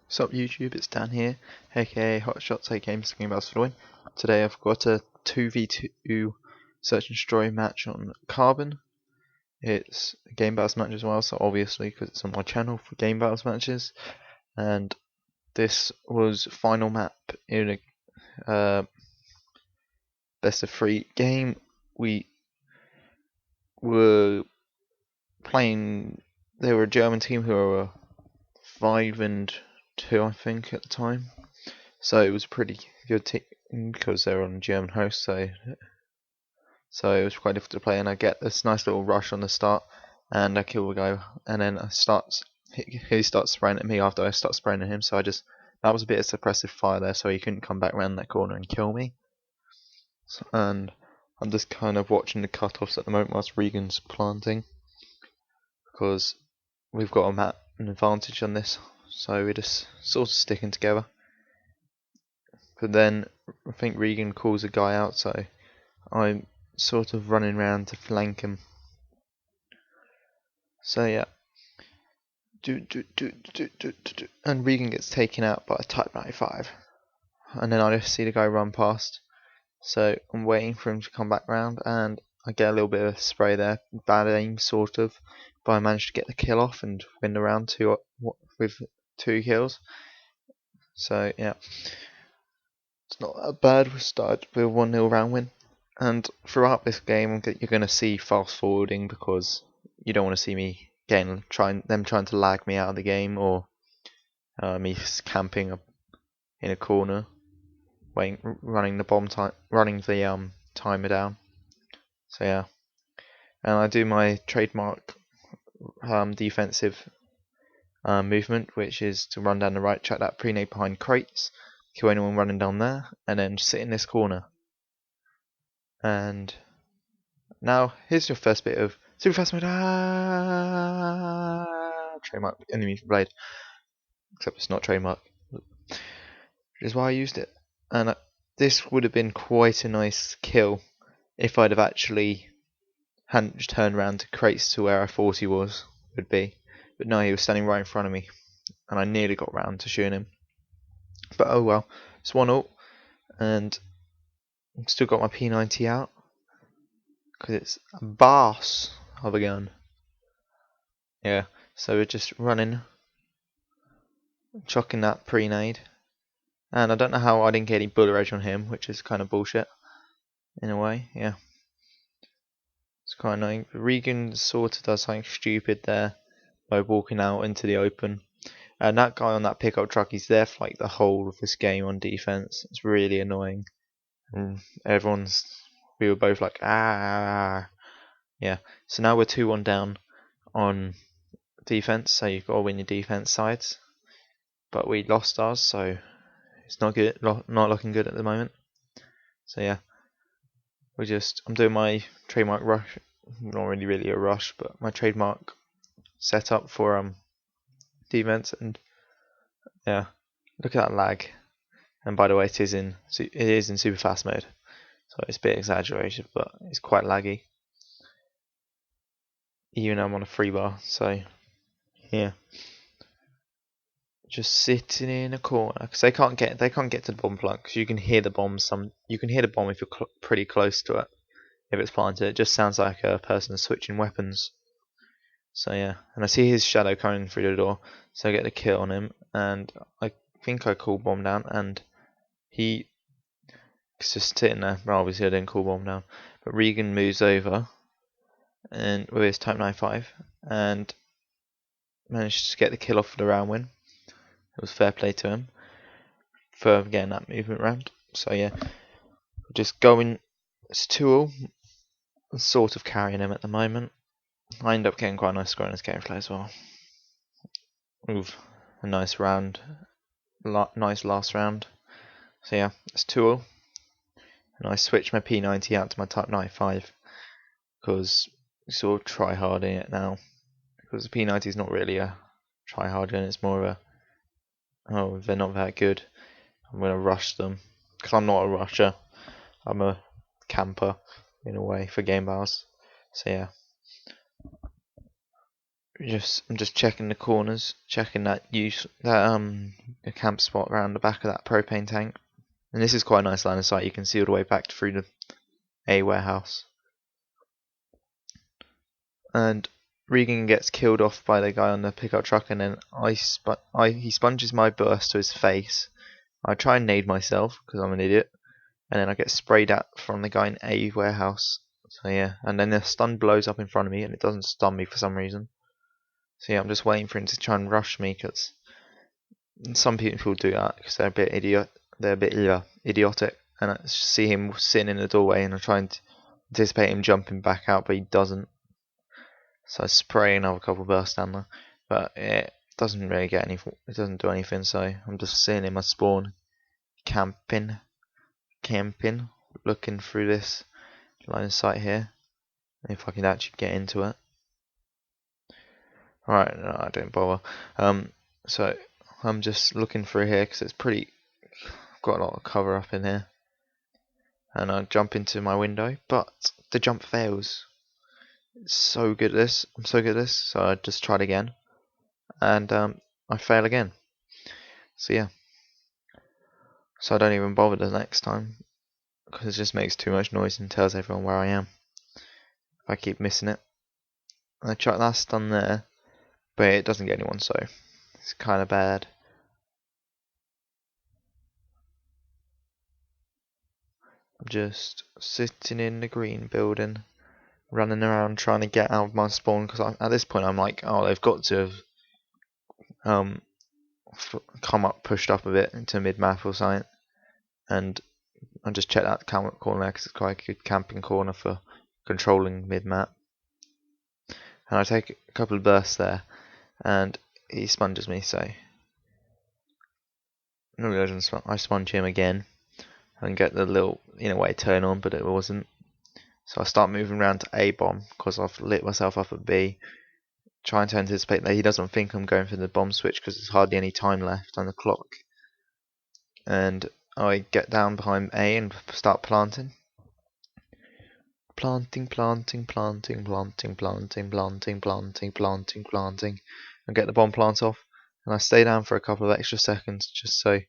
What's up YouTube, it's Dan here, aka Hotshots, aka MrGamebattlesFTW. Today I've got a 2v2 search and destroy match on Carbon. It's a game battles match as well, so obviously because it's on my channel for game battles matches. And this was final map in a best of 3 game. We were playing, they were a German team who were 5-2 I think at the time. So it was a pretty good team because they were on German host, so it was quite difficult to play. And I get this nice little rush on the start, and I kill the guy, and then he starts spraying at me after I start spraying at him. So that was a bit of suppressive fire there, so he couldn't come back around that corner and kill me. And I'm just kind of watching the cut-offs at the moment whilst Regan's planting, because we've got an advantage on this, so we're just sort of sticking together. But then I think Regan calls a guy out, so I'm sort of running around to flank him. So yeah, and Regan gets taken out by a Type 95, and then I just see the guy run past. So I'm waiting for him to come back round, and I get a little bit of spray there, bad aim sort of, but I managed to get the kill off and win the round with 2 kills. So yeah. It's not a bad. We started with a 1-0 round win, and throughout this game you're going to see fast forwarding because you don't want to see me trying to lag me out of the game, or me camping up in a corner, running the timer down. So yeah, and I do my trademark defensive movement, which is to run down the right, check that pre-nade behind crates, kill anyone running down there, and then sit in this corner. And now here's your first bit of super fast mode. Trademark enemy blade, except it's not trademark, which is why I used it. And this would have been quite a nice kill if I'd have actually hadn't turned around to crates to where I thought he would be. But no, he was standing right in front of me, and I nearly got round to shooting him. But oh well, it's 1-0, and I've still got my P90 out because it's a boss of a gun. Yeah, so we're just running, chucking that pre-nade, and I don't know how I didn't get any bullet edge on him, which is kind of bullshit in a way. Yeah, it's quite annoying. Regan sort of does something stupid there by walking out into the open. And that guy on that pickup truck, he's there for like the whole of this game on defense. It's really annoying. And we were both like, ah. Yeah, so now we're 2-1 down on defense, so you've got to win your defense sides. But we lost ours, so it's not good, not looking good at the moment. So yeah, I'm doing my trademark rush, not really a rush, but my trademark setup for defense, and yeah, look at that lag. And by the way, it is in super fast mode, so it's a bit exaggerated, but it's quite laggy. Even though I'm on a free bar, so yeah, just sitting in a corner because they can't get to the bomb plant, because you can hear the bomb. You can hear the bomb if you're pretty close to it. If it's planted, it just sounds like a person switching weapons. So yeah, and I see his shadow coming through the door, so I get the kill on him, and I think I call bomb down, and he's just sitting there. Well, obviously I didn't call bomb down, but Regan moves over and with his Type 95 and managed to get the kill off for the round win. It was fair play to him for getting that movement round. So yeah, just going. It's 2-0. I'm sort of carrying him at the moment. I end up getting quite a nice score in this gameplay as well. Oof, a nice round, nice last round. So yeah, it's 2-0. And I switched my P90 out to my Type 95 because we sort of try harding it now. Because the P90 is not really a try hard gun, it's more of a, oh, they're not that good, I'm going to rush them. Because I'm not a rusher, I'm a camper in a way for game battles. So yeah, I'm just checking the corners, checking that the camp spot around the back of that propane tank. And this is quite a nice line of sight. You can see all the way back through the A warehouse. And Regan gets killed off by the guy on the pickup truck, and then he sponges my burst to his face. I try and nade myself because I'm an idiot, and then I get sprayed at from the guy in A warehouse. So yeah, and then the stun blows up in front of me, and it doesn't stun me for some reason. So yeah, I'm just waiting for him to try and rush me, because some people do that because they're a bit idiotic, and I see him sitting in the doorway, and I try and anticipate him jumping back out, but he doesn't. So I spray another couple bursts down there, but it doesn't really get anything. It doesn't do anything. So I'm just sitting in my spawn, camping, looking through this line of sight here, if I can actually get into it. Alright, no, I don't bother. So I'm just looking through here because it's pretty. I've got a lot of cover up in here, and I jump into my window, but the jump fails. It's so good at this. I'm so good at this. So I just tried again, and I fail again. So yeah. So I don't even bother the next time, because it just makes too much noise and tells everyone where I am if I keep missing it. I tried that stun there, but it doesn't get anyone, so it's kind of bad. I'm just sitting in the green building, running around trying to get out of my spawn, because at this point I'm like, oh, they've got to have come up, pushed up a bit into mid-map or something, and I just check that corner there because it's quite a good camping corner for controlling mid-map. And I take a couple of bursts there, and he sponges me, so I sponge him again and get the little, in a way, turn on, but it wasn't. So I start moving around to A bomb because I've lit myself up at B, trying to anticipate that he doesn't think I'm going for the bomb switch because there's hardly any time left on the clock. And I get down behind A and start planting. Planting, and get the bomb plant off, and I stay down for a couple of extra seconds just so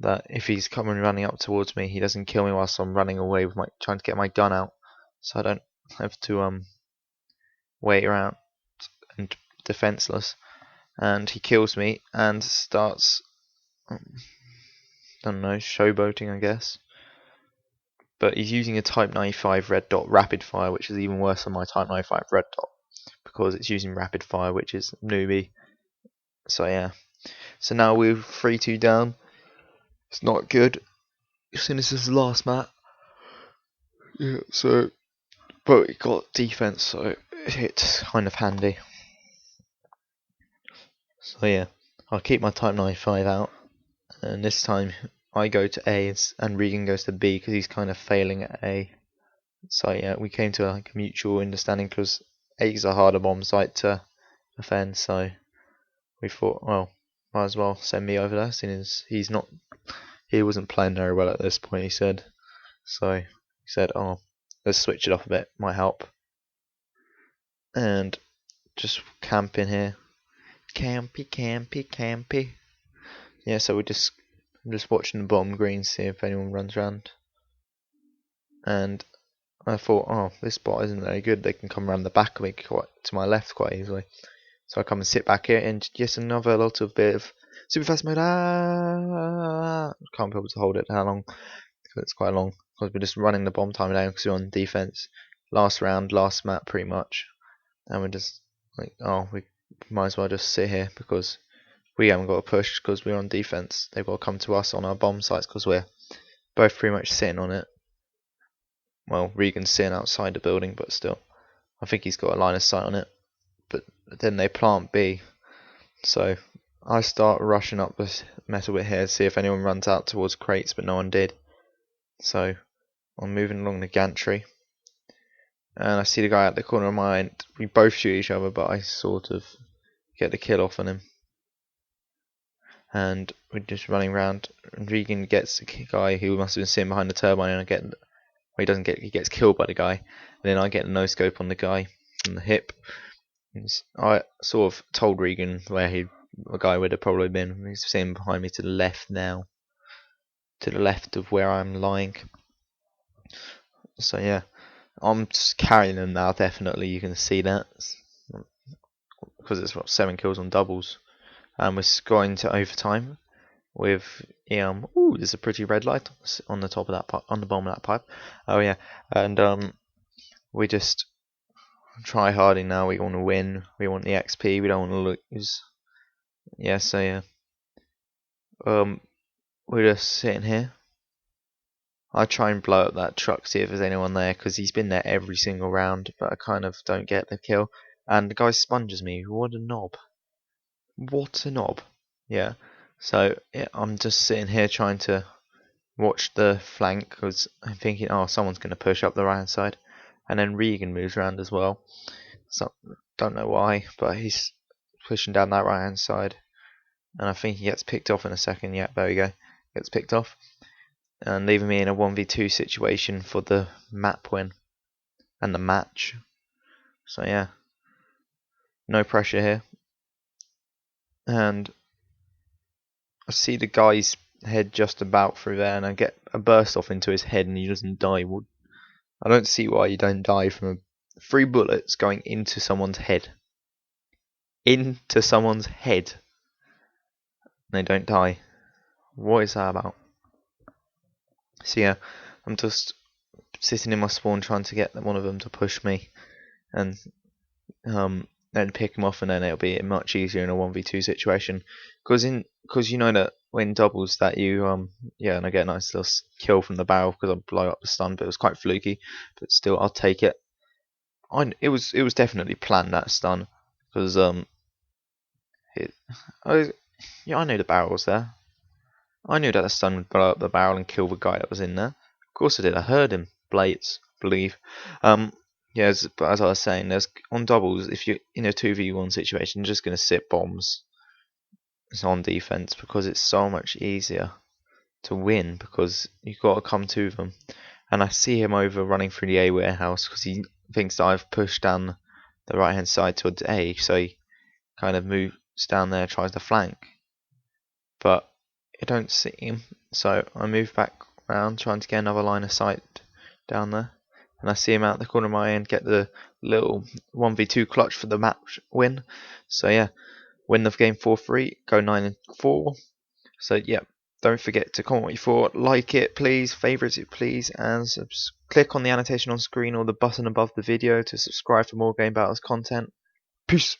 that if he's coming running up towards me, he doesn't kill me whilst I'm running away with trying to get my gun out, so I don't have to wait around and defenseless. And he kills me and starts, I don't know, showboating, I guess. But he's using a Type 95 red dot rapid fire, which is even worse than my Type 95 red dot, because it's using rapid fire, which is newbie. So yeah. So now we're 3-2 down. It's not good. As soon as this is the last map. Yeah, so but we got defense, so it's kind of handy. So yeah, I'll keep my Type 95 out, and this time I go to A and Regan goes to B because he's kind of failing at A. So yeah, we came to like a mutual understanding because A is a harder bomb site to defend, so we thought, well, might as well send me over there, seeing as he wasn't playing very well at this point, he said. So he said, oh, let's switch it up a bit, might help. And just camping here. Campy. Yeah, so I'm just watching the bottom green, see if anyone runs around. And I thought, oh, this spot isn't very good. They can come around the back of me to my left quite easily. So I come and sit back here, and just another lot of bit of super fast mode. Can't be able to hold it that long because it's quite long. Because we're just running the bomb timer down because we're on defense. Last round, last map, pretty much. And we're just like, oh, we might as well just sit here because we haven't got to push because we're on defense. They've got to come to us on our bomb sites because we're both pretty much sitting on it. Well, Regan's sitting outside the building, but still, I think he's got a line of sight on it. But then they plant B, so I start rushing up this metal bit here to see if anyone runs out towards crates, but no one did. So I'm moving along the gantry, and I see the guy at the corner of my eye. We both shoot each other, but I sort of get the kill off on him. And we're just running around, and Regan gets the guy who must have been sitting behind the turbine, and he gets killed by the guy, and then I get a no scope on the guy from the hip, I sort of told Regan where the guy would have probably been. He's sitting behind me to the left now, to the left of where I'm lying. So yeah, I'm just carrying them now. Definitely, you can see that because it's what 7 kills on doubles, and we're going to overtime with ooh, there's a pretty red light on the top of that pipe, on the bottom of that pipe. Oh yeah, and we just try harding now. We want to win. We want the XP. We don't want to lose. Yeah, so yeah. We're just sitting here. I try and blow up that truck, see if there's anyone there, because he's been there every single round, but I kind of don't get the kill. And the guy sponges me. What a knob. What a knob. Yeah. So yeah, I'm just sitting here trying to watch the flank, because I'm thinking, oh, someone's going to push up the right hand side. And then Regan moves around as well. So don't know why, but he's pushing down that right hand side. And I think he gets picked off in a second. Yeah, there we go. Gets picked off. And leaving me in a 1v2 situation for the map win and the match. So yeah, no pressure here. And I see the guy's head just about through there, and I get a burst off into his head, and he doesn't die. I don't see why you don't die from 3 bullets going into someone's head. Into someone's head. And they don't die. What is that about? So yeah, I'm just sitting in my spawn trying to get one of them to push me, and then pick him off, and then it'll be much easier in a 1v2 situation. Because you know that when doubles that you yeah, and I get a nice little kill from the barrel because I blow up the stun, but it was quite fluky. But still, I'll take it. It was definitely planned, that stun, because yeah, I knew the barrel was there. I knew that the stun would blow up the barrel and kill the guy that was in there. Of course I did. I heard him. Blades, believe. Yeah, but as I was saying, there's on doubles, if you're in a 2v1 situation, you're just going to sit bombs on defense because it's so much easier to win because you've got to come to them. And I see him over running through the A warehouse because he thinks that I've pushed down the right hand side towards A, so he kind of moves down there, tries to flank. But I don't see him, so I move back around trying to get another line of sight down there, and I see him out the corner of my eye and get the little 1v2 clutch for the match win. So yeah, win the game 4-3, go 9-4. So yeah, don't forget to comment what you thought, like it please, favourite it please, and click on the annotation on screen or the button above the video to subscribe for more Game Battles content. Peace!